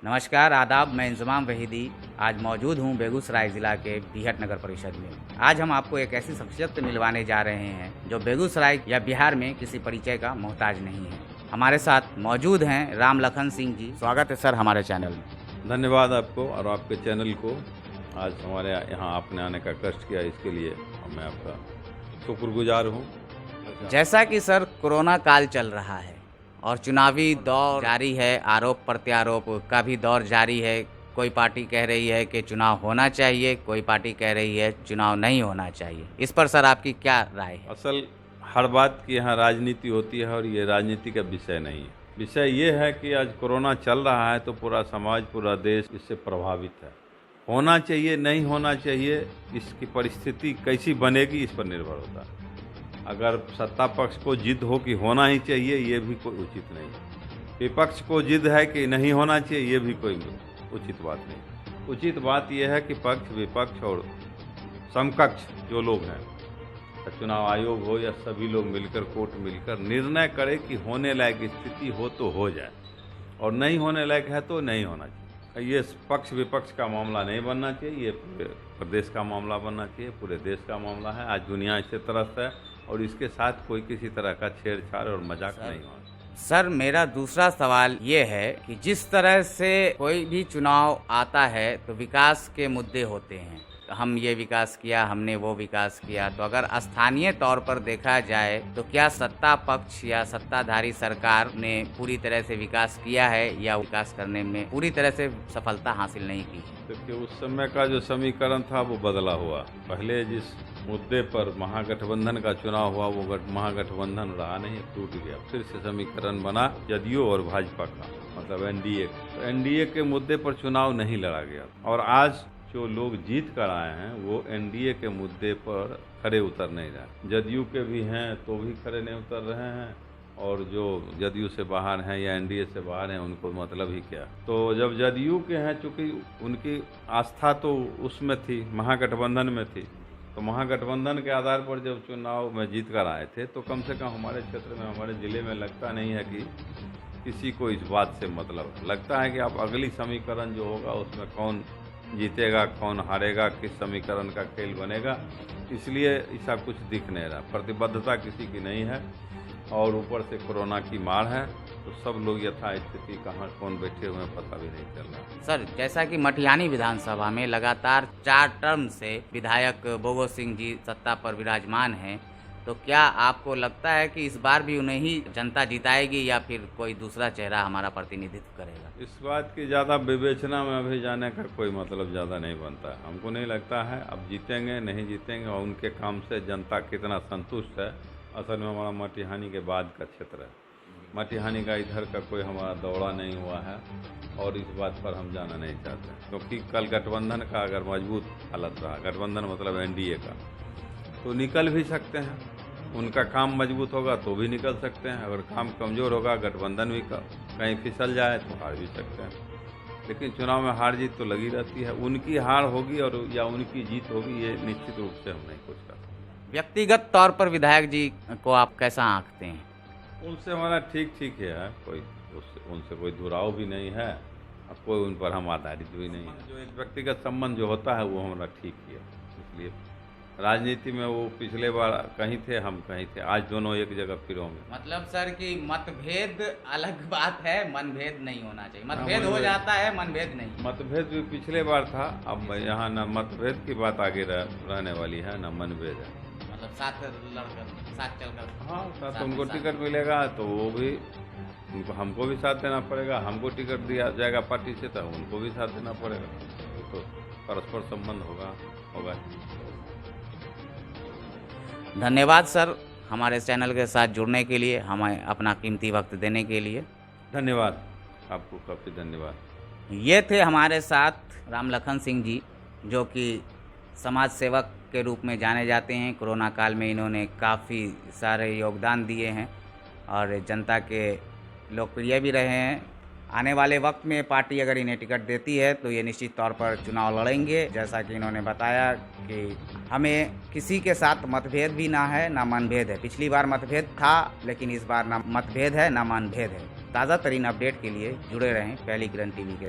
नमस्कार, आदाब। मैं इंजमाम वहीदी आज मौजूद हूँ बेगूसराय ज़िला के बीहट नगर परिषद में। आज हम आपको एक ऐसी शख्सियत से मिलवाने जा रहे हैं जो बेगूसराय या बिहार में किसी परिचय का मोहताज नहीं है। हमारे साथ मौजूद हैं राम लखन सिंह जी। स्वागत है सर हमारे चैनल में। धन्यवाद आपको और आपके चैनल को। आज हमारे यहाँ आपने आने का कष्ट किया, इसके लिए मैं आपका शुक्रगुजार हूँ। जैसा कि सर कोरोना काल चल रहा है और चुनावी दौर जारी है, आरोप प्रत्यारोप का भी दौर जारी है। कोई पार्टी कह रही है कि चुनाव होना चाहिए, कोई पार्टी कह रही है चुनाव नहीं होना चाहिए। इस पर सर आपकी क्या राय है? असल हर बात की यहाँ राजनीति होती है और ये राजनीति का विषय नहीं है। विषय ये है कि आज कोरोना चल रहा है तो पूरा समाज, पूरा देश इससे प्रभावित है। होना चाहिए, नहीं होना चाहिए, इसकी परिस्थिति कैसी बनेगी इस पर निर्भर होता है। अगर सत्ता पक्ष को जिद हो कि होना ही चाहिए, ये भी कोई उचित नहीं है। विपक्ष को जिद है कि नहीं होना चाहिए, ये भी कोई उचित बात नहीं। उचित बात यह है कि पक्ष, विपक्ष और समकक्ष जो लोग हैं, चुनाव आयोग हो या सभी लोग मिलकर, कोर्ट मिलकर निर्णय करे कि होने लायक स्थिति हो तो हो जाए और नहीं होने लायक है तो नहीं होना चाहिए। ये पक्ष विपक्ष का मामला नहीं बनना चाहिए, ये पूरे प्रदेश का मामला बनना चाहिए, पूरे देश का मामला है। आज दुनिया इससे त्रस्त है और इसके साथ कोई किसी तरह का छेड़छाड़ और मजाक नहीं होना। सर मेरा दूसरा सवाल ये है कि जिस तरह से कोई भी चुनाव आता है तो विकास के मुद्दे होते हैं। हम ये विकास किया, हमने वो विकास किया। तो अगर स्थानीय तौर पर देखा जाए तो क्या सत्ता पक्ष या सत्ताधारी सरकार ने पूरी तरह से विकास किया है या विकास करने में पूरी तरह से सफलता हासिल नहीं की? देखिए, उस समय का जो समीकरण था वो बदला हुआ। पहले जिस मुद्दे पर महागठबंधन का चुनाव हुआ वो महागठबंधन रहा नहीं, टूट गया। फिर से समीकरण बना जदयू और भाजपा का, मतलब एनडीए। तो एनडीए के मुद्दे पर चुनाव नहीं लड़ा गया और आज जो लोग जीत कर आए हैं वो एनडीए के मुद्दे पर खड़े उतर नहीं रहे। जदयू के भी हैं तो भी खड़े नहीं उतर रहे हैं और जो जदयू से बाहर हैं या एनडीए से बाहर हैं उनको मतलब ही क्या। तो जब जदयू के हैं, चूँकि उनकी आस्था तो उसमें थी, महागठबंधन में थी, तो महागठबंधन के आधार पर जब चुनाव में जीत कर आए थे तो कम से कम हमारे क्षेत्र में, हमारे ज़िले में लगता नहीं है कि किसी को इस बात से मतलब है। लगता है कि अब अगली समीकरण जो होगा उसमें कौन जीतेगा, कौन हारेगा, किस समीकरण का खेल बनेगा, इसलिए ऐसा कुछ दिख नहीं रहा। प्रतिबद्धता किसी की नहीं है और ऊपर से कोरोना की मार है तो सब लोग यथास्थिति कहाँ कौन बैठे हुए हैं पता भी नहीं चल रहा। सर जैसा कि मटिहानी विधानसभा में लगातार 4 टर्म से विधायक बोगो सिंह जी सत्ता पर विराजमान हैं, तो क्या आपको लगता है कि इस बार भी उन्हें ही जनता जिताएगी या फिर कोई दूसरा चेहरा हमारा प्रतिनिधित्व करेगा? इस बात की ज़्यादा विवेचना में अभी जाने का कोई मतलब ज़्यादा नहीं बनता है। हमको नहीं लगता है अब जीतेंगे नहीं जीतेंगे और उनके काम से जनता कितना संतुष्ट है। असल में हमारा मटिहानी के बाद का क्षेत्र है, मटिहानी का इधर का कोई हमारा दौरा नहीं हुआ है और इस बात पर हम जाना नहीं चाहते, क्योंकि कल गठबंधन का अगर मजबूत हालत रहा, गठबंधन मतलब एनडीए का, तो निकल भी सकते हैं। उनका काम मजबूत होगा तो भी निकल सकते हैं, अगर काम कमज़ोर होगा, गठबंधन भी कहीं फिसल जाए तो हार भी सकते हैं। लेकिन चुनाव में हार जीत तो लगी रहती है। उनकी हार होगी और या उनकी जीत होगी, ये निश्चित रूप से हम नहीं कुछ कर सकते। व्यक्तिगत तौर पर विधायक जी को आप कैसा आंकते हैं? उनसे हमारा ठीक है, कोई उनसे कोई दुराव भी नहीं है और कोई उन पर हम आधारित भी नहीं है। जो एक व्यक्तिगत संबंध जो होता है वो हमारा ठीक ही है। इसलिए राजनीति में वो पिछले बार कहीं थे, हम कहीं थे, आज दोनों एक जगह फिरों में। मतलब सर कि मतभेद अलग बात है, मनभेद नहीं होना चाहिए। मतभेद हो जाता है, मनभेद नहीं। मतभेद भी पिछले बार था, अब यहाँ न मतभेद की बात आगे रहने वाली है न मनभेद है। मतलब साथ लड़कर, साथ चलकर, हाँ, साथ उनको टिकट मिलेगा तो वो भी, उनको हमको भी साथ देना पड़ेगा। हमको टिकट दिया जाएगा पार्टी से तो उनको भी साथ देना पड़ेगा, तो परस्पर संबंध होगा। धन्यवाद सर हमारे चैनल के साथ जुड़ने के लिए, हमें अपना कीमती वक्त देने के लिए। धन्यवाद आपको, काफ़ी धन्यवाद। ये थे हमारे साथ राम लखन सिंह जी, जो कि समाज सेवक के रूप में जाने जाते हैं। कोरोना काल में इन्होंने काफ़ी सारे योगदान दिए हैं और जनता के लोकप्रिय भी रहे हैं। आने वाले वक्त में पार्टी अगर इन्हें टिकट देती है तो ये निश्चित तौर पर चुनाव लड़ेंगे। जैसा कि इन्होंने बताया कि हमें किसी के साथ मतभेद भी ना है ना मनभेद है। पिछली बार मतभेद था लेकिन इस बार ना मतभेद है ना मनभेद है। ताज़ा तरीन अपडेट के लिए जुड़े रहें पहली किरण टीवी के।